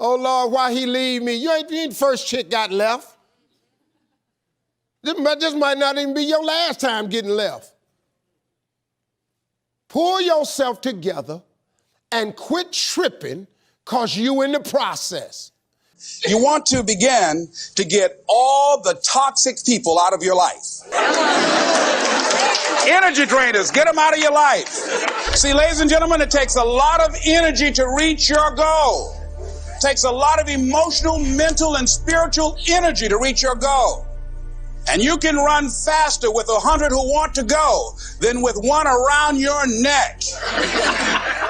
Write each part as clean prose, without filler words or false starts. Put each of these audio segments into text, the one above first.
Oh, Lord, why he leave me? You ain't the first chick got left. This might not even be your last time getting left. Pull yourself together and quit tripping because you in the process. You want to begin to get all the toxic people out of your life. Energy drainers, get them out of your life. See, ladies and gentlemen, it takes a lot of energy to reach your goal. It takes a lot of emotional, mental, and spiritual energy to reach your goal. And you can run faster with 100 who want to go than with one around your neck.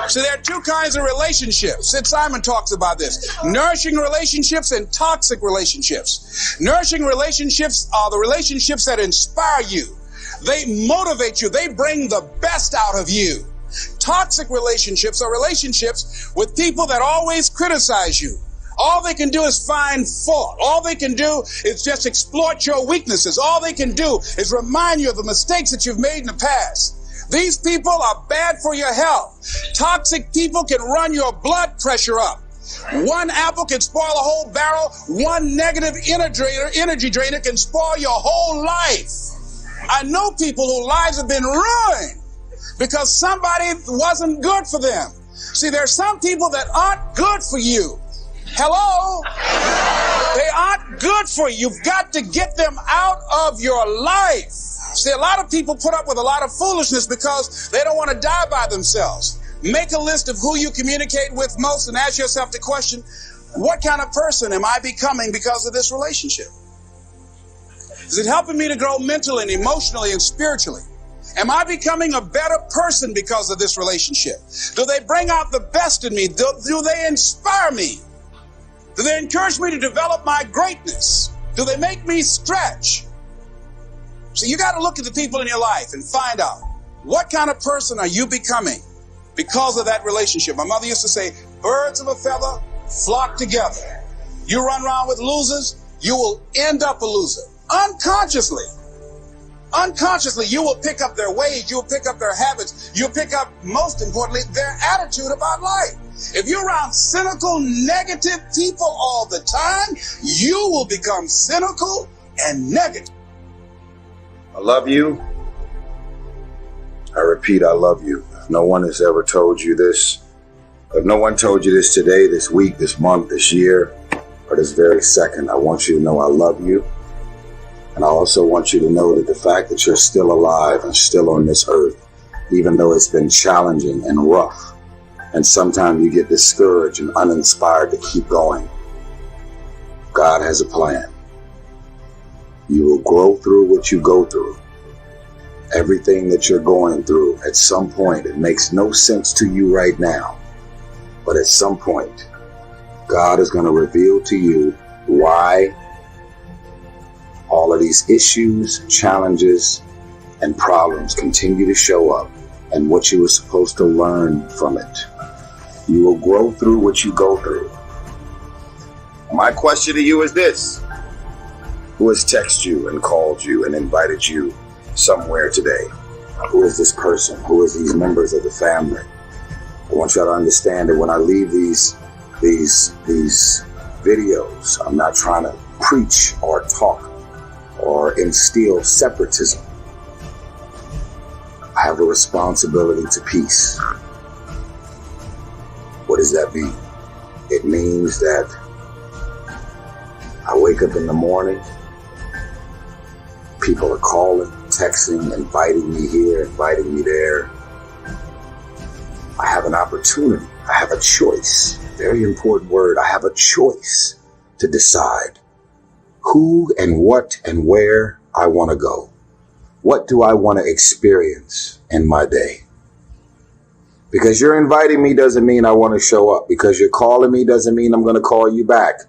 So there are two kinds of relationships. Sid Simon talks about this. Nourishing relationships and toxic relationships. Nourishing relationships are the relationships that inspire you. They motivate you. They bring the best out of you. Toxic relationships are relationships with people that always criticize you. All they can do is find fault. All they can do is just exploit your weaknesses. All they can do is remind you of the mistakes that you've made in the past. These people are bad for your health. Toxic people can run your blood pressure up. One apple can spoil a whole barrel. One negative energy drainer can spoil your whole life. I know people whose lives have been ruined because somebody wasn't good for them. See, there are some people that aren't good for you. Hello? They aren't good for you. You've got to get them out of your life. See, a lot of people put up with a lot of foolishness because they don't want to die by themselves. Make a list of who you communicate with most and ask yourself the question, what kind of person am I becoming because of this relationship? Is it helping me to grow mentally and emotionally and spiritually? Am I becoming a better person because of this relationship? Do they bring out the best in me? Do they inspire me? Do they encourage me to develop my greatness? Do they make me stretch? So you got to look at the people in your life and find out what kind of person are you becoming because of that relationship. My mother used to say, birds of a feather flock together. You run around with losers, you will end up a loser. Unconsciously, you will pick up their ways, you will pick up their habits, you'll pick up, most importantly, their attitude about life. If you're around cynical, negative people all the time, you will become cynical and negative. I love you. I repeat, I love you. If no one has ever told you this, if no one told you this today, this week, this month, this year, or this very second, I want you to know I love you. And I also want you to know that the fact that you're still alive and still on this earth, even though it's been challenging and rough, and sometimes you get discouraged and uninspired to keep going, God has a plan. You will grow through what you go through. Everything that you're going through, at some point, it makes no sense to you right now. But at some point, God is going to reveal to you why all of these issues, challenges, and problems continue to show up and what you were supposed to learn from it. You will grow through what you go through. My question to you is this. Who has texted you and called you and invited you somewhere today? Who is this person? Who is these members of the family? I want y'all to understand that when I leave these videos, I'm not trying to preach or talk or instill separatism. I have a responsibility to peace. What does that mean? It means that I wake up in the morning, people are calling, texting, inviting me here, inviting me there. I have an opportunity. I have a choice. Very important word. I have a choice to decide who and what and where I want to go. What do I want to experience in my day? Because you're inviting me doesn't mean I want to show up. Because you're calling me doesn't mean I'm going to call you back.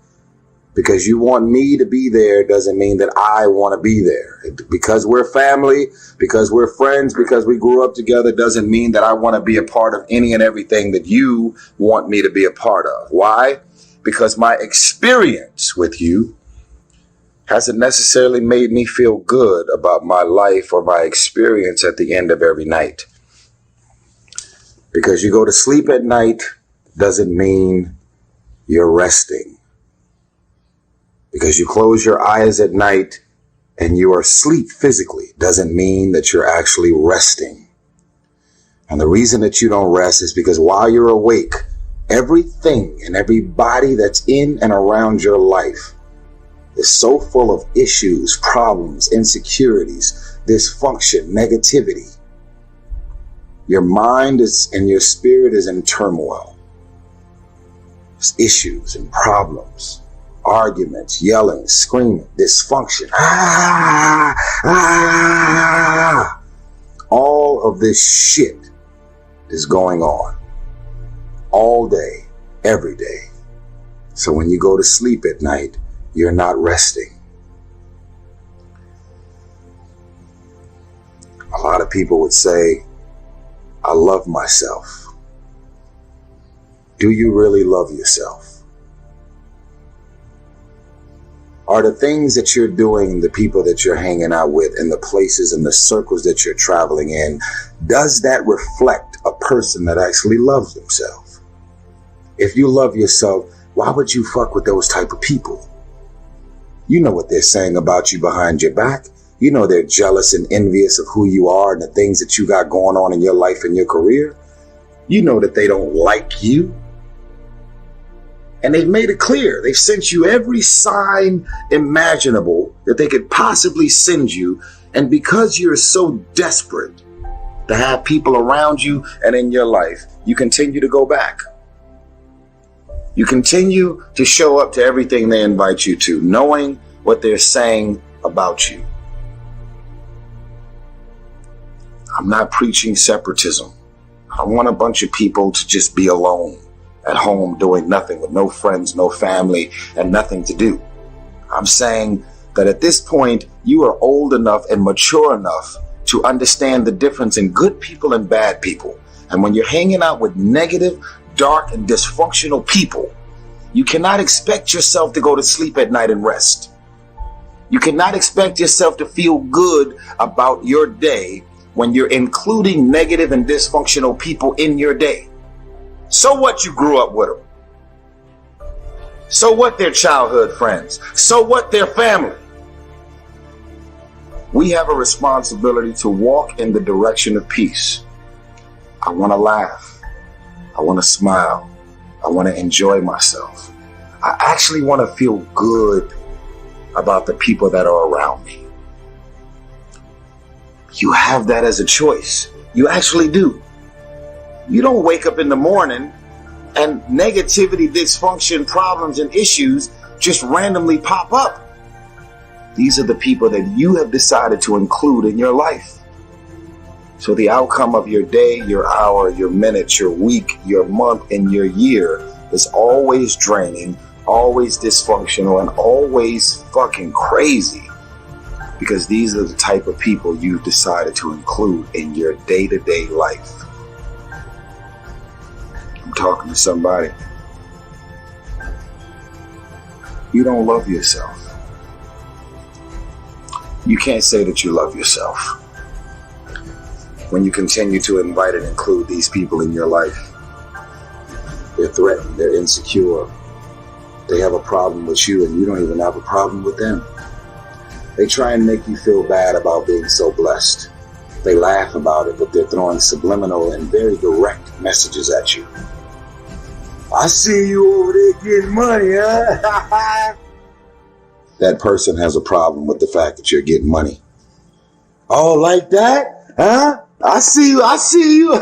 Because you want me to be there doesn't mean that I want to be there. Because we're family, because we're friends, because we grew up together doesn't mean that I want to be a part of any and everything that you want me to be a part of. Why? Because my experience with you hasn't necessarily made me feel good about my life or my experience at the end of every night. Because you go to sleep at night doesn't mean You're resting. Because you close your eyes at night and you are asleep physically doesn't mean that you're actually resting. And the reason that you don't rest is because while you're awake, everything and everybody that's in and around your life is so full of issues, problems, insecurities, dysfunction, negativity. Your mind is and your spirit is in turmoil. There's issues and problems, arguments, yelling, screaming, dysfunction. All of this shit is going on all day, every day. So when you go to sleep at night, you're not resting. A lot of people would say, I love myself. Do you really love yourself? Are the things that you're doing, the people that you're hanging out with, and the places and the circles that you're traveling in, does that reflect a person that actually loves themselves? If you love yourself, why would you fuck with those type of people? You know what they're saying about you behind your back. You know they're jealous and envious of who you are and the things that you got going on in your life and your career. You know that they don't like you. And they've made it clear. They've sent you every sign imaginable that they could possibly send you. And because you're so desperate to have people around you and in your life, you continue to go back. You continue to show up to everything they invite you to, knowing what they're saying about you. I'm not preaching separatism. I want a bunch of people to just be alone at home doing nothing with no friends, no family, and nothing to do. I'm saying that at this point, you are old enough and mature enough to understand the difference in good people and bad people. And when you're hanging out with negative, dark, and dysfunctional people, you cannot expect yourself to go to sleep at night and rest. You cannot expect yourself to feel good about your day when you're including negative and dysfunctional people in your day. So what you grew up with them? So what their childhood friends? So what their family? We have a responsibility to walk in the direction of peace. I want to laugh. I want to smile. I want to enjoy myself. I actually want to feel good about the people that are around me. You have that as a choice. You actually do. You don't wake up in the morning and negativity, dysfunction, problems, and issues just randomly pop up. These are the people that you have decided to include in your life. So the outcome of your day, your hour, your minute, your week, your month, and your year is always draining, always dysfunctional, and always fucking crazy. Because these are the type of people you've decided to include in your day-to-day life. I'm talking to somebody. You don't love yourself. You can't say that you love yourself when you continue to invite and include these people in your life. They're threatened, they're insecure, they have a problem with you and you don't even have a problem with them. They try and make you feel bad about being so blessed. They laugh about it, but they're throwing subliminal and very direct messages at you. I see you over there getting money, huh? That person has a problem with the fact that you're getting money. Oh, like that? Huh? I see you.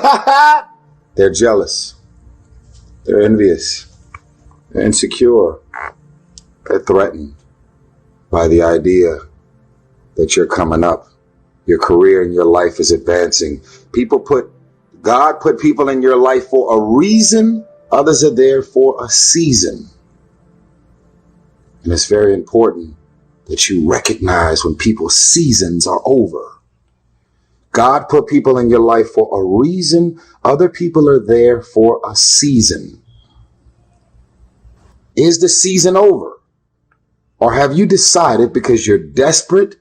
They're jealous. They're envious. They're insecure. They're threatened by the idea that you're coming up. Your career and your life is advancing. God put people in your life for a reason. Others are there for a season. And it's very important that you recognize when people's seasons are over. God put people in your life for a reason. Other people are there for a season. Is the season over? Or have you decided because you're desperate,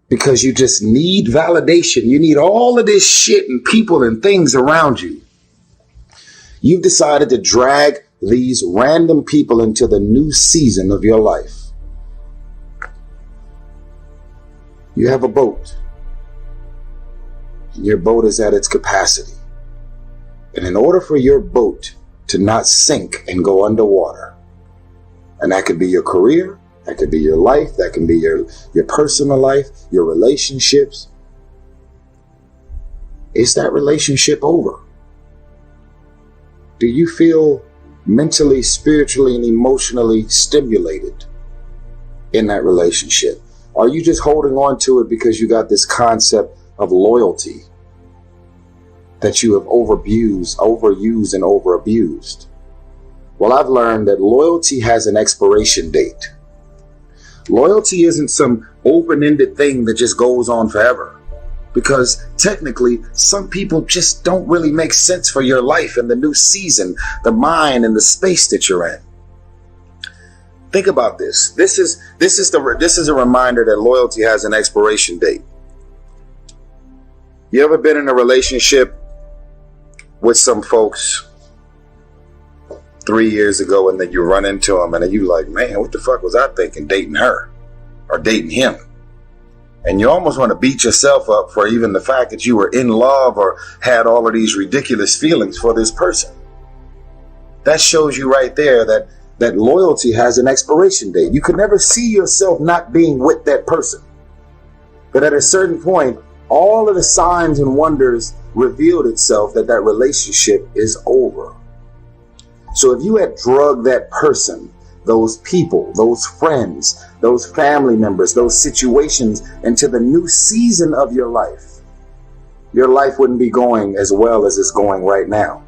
because you just need validation, you need all of this shit and people and things around you, you've decided to drag these random people into the new season of your life. You have a boat. And your boat is at its capacity. And in order for your boat to not sink and go underwater, and that could be your career, that could be your life, that can be your personal life, your relationships, is that relationship over? Do you feel mentally, spiritually, and emotionally stimulated in that relationship? Are you just holding on to it because you got this concept of loyalty that you have overused and overabused? Well, I've learned that loyalty has an expiration date. Loyalty isn't some open-ended thing that just goes on forever. Because technically, some people just don't really make sense for your life and the new season, the mind and the space that you're in. Think about this. This is a reminder that loyalty has an expiration date. You ever been in a relationship with some folks 3 years ago and then you run into them and then you like, man, what the fuck was I thinking dating her or dating him? And you almost want to beat yourself up for even the fact that you were in love or had all of these ridiculous feelings for this person. That shows you right there that loyalty has an expiration date. You could never see yourself not being with that person. But at a certain point, all of the signs and wonders revealed itself that that relationship is over. So if you had drugged that person, those people, those friends, those family members, those situations into the new season of your life wouldn't be going as well as it's going right now.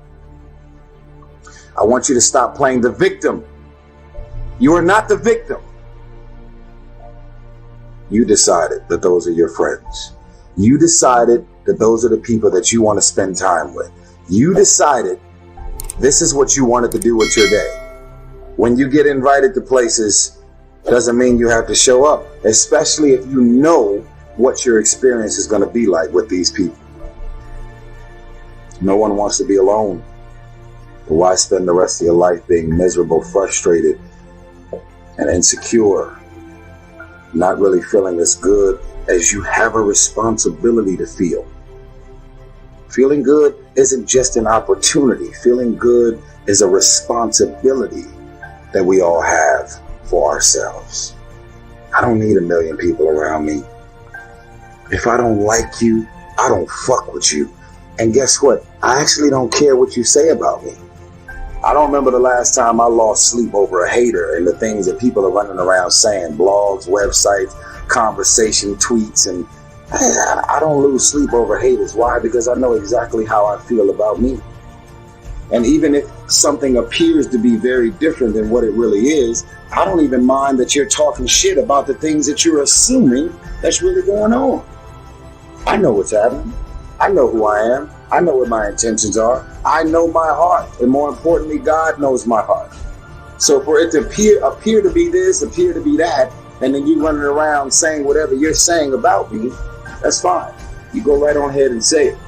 I want you to stop playing the victim. You are not the victim. You decided that those are your friends. You decided that those are the people that you want to spend time with. You decided this is what you wanted to do with your day. When you get invited to places, doesn't mean you have to show up, especially if you know what your experience is going to be like with these people. No one wants to be alone. But why spend the rest of your life being miserable, frustrated, and insecure, not really feeling as good as you have a responsibility to feel? Feeling good isn't just an opportunity. Feeling good is a responsibility that we all have for ourselves. I don't need 1 million people around me. If I don't like you, I don't fuck with you. And guess what? I actually don't care what you say about me. I don't remember the last time I lost sleep over a hater and the things that people are running around saying, blogs, websites, conversation, tweets, and I don't lose sleep over haters. Why? Because I know exactly how I feel about me. And even if something appears to be very different than what it really is, I don't even mind that you're talking shit about the things that you're assuming that's really going on. I know what's happening. I know who I am. I know what my intentions are. I know my heart. And more importantly, God knows my heart. So for it to appear to be this, appear to be that, and then you running around saying whatever you're saying about me, that's fine. You go right on ahead and say it.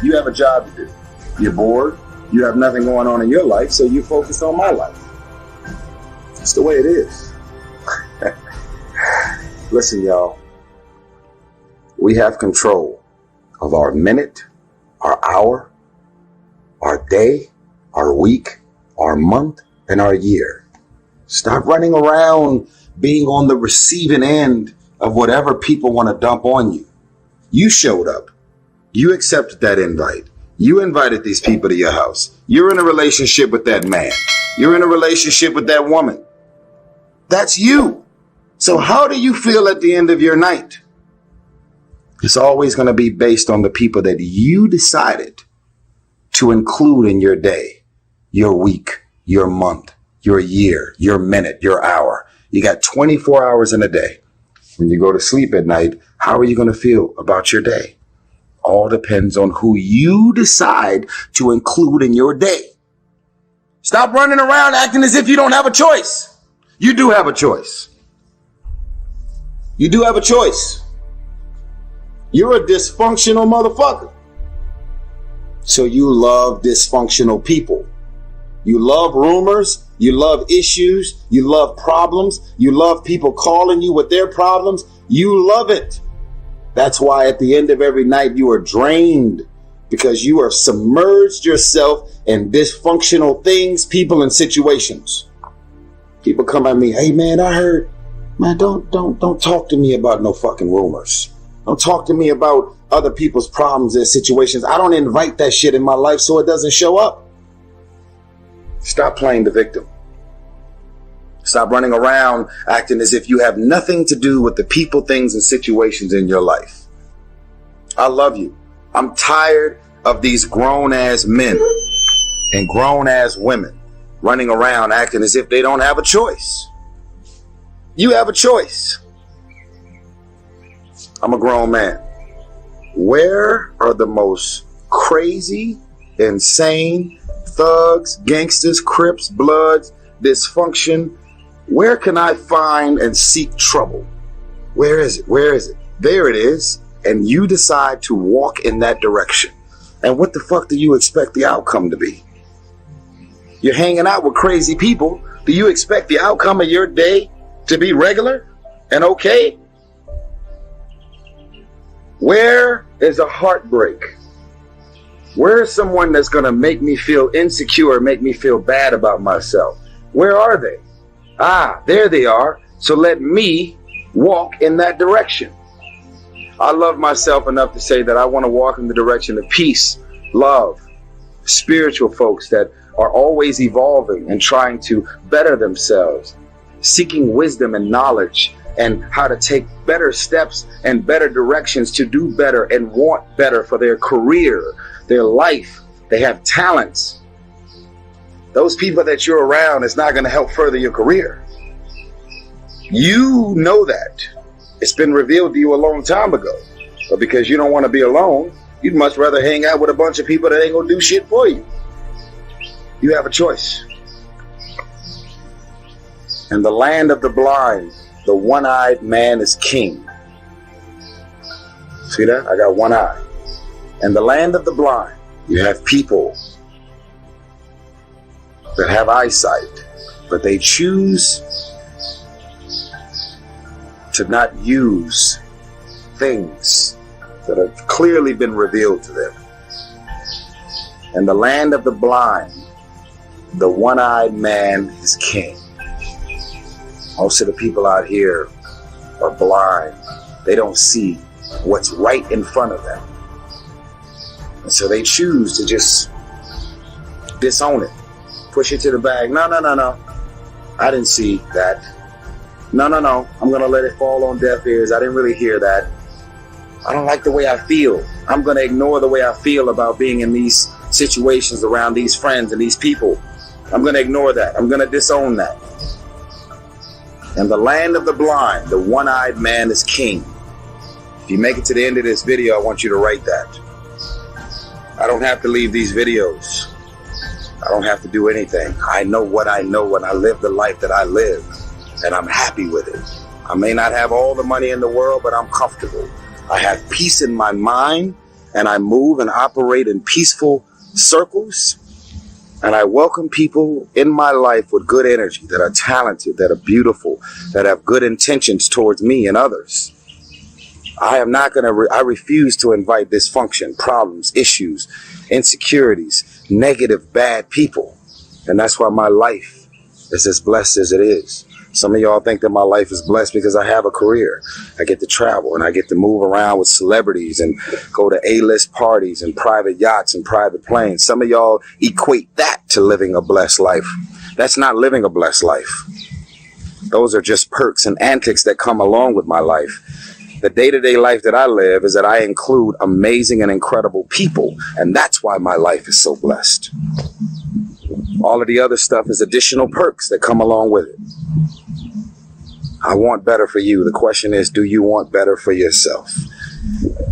You have a job to do. You're bored. You have nothing going on in your life, so you focus on my life. That's the way it is. Listen, y'all. We have control of our minute, our hour, our day, our week, our month, and our year. Stop running around being on the receiving end of whatever people want to dump on you. You showed up. You accepted that invite. You invited these people to your house. You're in a relationship with that man. You're in a relationship with that woman. That's you. So how do you feel at the end of your night? It's always going to be based on the people that you decided to include in your day, your week, your month, your year, your minute, your hour. You got 24 hours in a day. When you go to sleep at night, how are you going to feel about your day? All depends on who you decide to include in your day. Stop running around acting as if you don't have a choice. You do have a choice. You do have a choice. You're a dysfunctional motherfucker. So you love dysfunctional people. You love rumors. You love issues. You love problems. You love people calling you with their problems. You love it. That's why at the end of every night you are drained, because you are submerged yourself in dysfunctional things, people, and situations. People come at me, hey man, I heard, man, don't talk to me about no fucking rumors. Don't talk to me about other people's problems and situations. I don't invite that shit in my life so it doesn't show up. Stop playing the victim. Stop running around acting as if you have nothing to do with the people, things, and situations in your life. I love you. I'm tired of these grown-ass men and grown-ass women running around acting as if they don't have a choice. You have a choice. I'm a grown man. Where are the most crazy, insane thugs, gangsters, Crips, Bloods, dysfunction? Where can I find and seek trouble? Where is it? Where is it? There it is. And you decide to walk in that direction. And what the fuck do you expect the outcome to be? You're hanging out with crazy people. Do you expect the outcome of your day to be regular and okay? Where is a heartbreak? Where is someone that's going to make me feel insecure, make me feel bad about myself? Where are they? Ah, there they are. So let me walk in that direction. I love myself enough to say that I want to walk in the direction of peace, love, spiritual folks that are always evolving and trying to better themselves, seeking wisdom and knowledge and how to take better steps and better directions to do better and want better for their career, their life. They have talents. Those people that you're around is not going to help further your career. You know that. It's been revealed to you a long time ago. But because you don't want to be alone, you'd much rather hang out with a bunch of people that ain't going to do shit for you. You have a choice. In the land of the blind, the one-eyed man is king. See that? I got one eye. In the land of the blind, you have people that have eyesight, but they choose to not use things that have clearly been revealed to them. In the land of the blind, the one-eyed man is king. Most of the people out here are blind. They don't see what's right in front of them. And so they choose to just disown it. Push it to the back. No. I didn't see that. No. I'm going to let it fall on deaf ears. I didn't really hear that. I don't like the way I feel. I'm going to ignore the way I feel about being in these situations around these friends and these people. I'm going to ignore that. I'm going to disown that. In the land of the blind, the one-eyed man is king. If you make it to the end of this video, I want you to write that. I don't have to leave these videos. I don't have to do anything. I know what I know and I live the life that I live. And I'm happy with it. I may not have all the money in the world, but I'm comfortable. I have peace in my mind and I move and operate in peaceful circles. And I welcome people in my life with good energy, that are talented, that are beautiful, that have good intentions towards me and others. I refuse to invite dysfunction, problems, issues, insecurities, negative, bad people. And that's why my life is as blessed as it is. Some of y'all think that my life is blessed because I have a career. I get to travel and I get to move around with celebrities and go to A-list parties and private yachts and private planes. Some of y'all equate that to living a blessed life. That's not living a blessed life. Those are just perks and antics that come along with my life. The day-to-day life that I live is that I include amazing and incredible people, and that's why my life is so blessed. All of the other stuff is additional perks that come along with it. I want better for you. The question is, do you want better for yourself?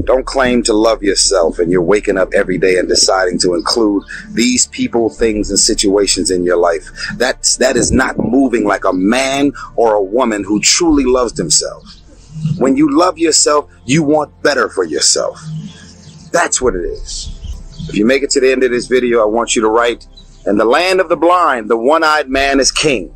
Don't claim to love yourself and you're waking up every day and deciding to include these people, things, and situations in your life. That is not moving like a man or a woman who truly loves themselves. When you love yourself, you want better for yourself. That's what it is. If you make it to the end of this video, I want you to write In the land of the blind, the one-eyed man is king.